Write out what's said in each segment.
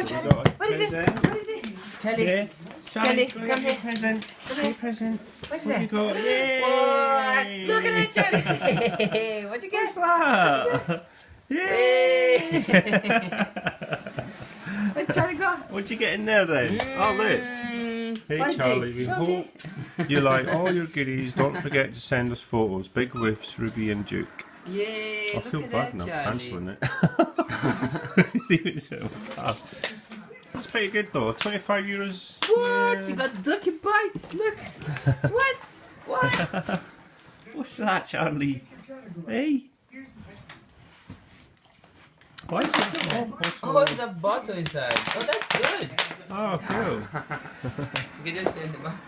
Charlie. got a What is it? present. What is it? Charlie. Yeah. Charlie, go come get your here. present. Come Your here. present. What's What that? you got? Yay! What? Look at that, Charlie. What'd you get? What's that? Hey. Yay! What Charlie got? What'd you get in there then? Oh look. Hey What's Charlie, it? we Show me. hope you like all your goodies. Don't forget to send us photos. Big whiffs, Ruby and Duke. Yay, I look feel at bad that, now Charlie. cancelling it. That's pretty good though. €25. What? Yeah. You got ducky bites. Look. What? What? What's that, Charlie? Hey. What is it? Oh, it's a bottle inside. Oh, that's good. Oh, cool. You can just in the bottle.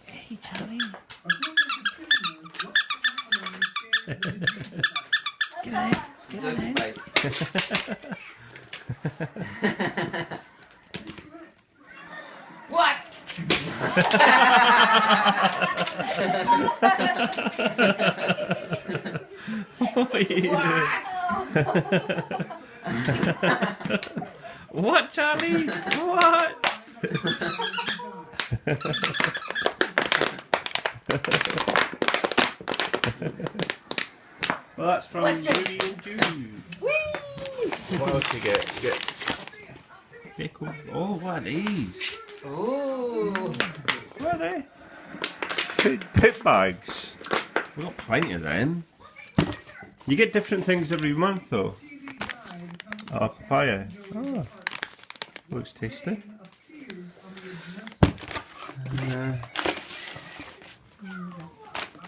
Hey, Charlie. Get on it. Get on it. What? What are you doing? What, Charlie? What? Well, that's from What's it? Ruby and Jude. Whee! What else you get? Pickle. Oh, what are these? Ooh. What are they? Pit bags. We've got plenty of them. You get different things every month, though. Oh, papaya. Oh, looks tasty.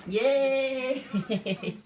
Yay! Yay!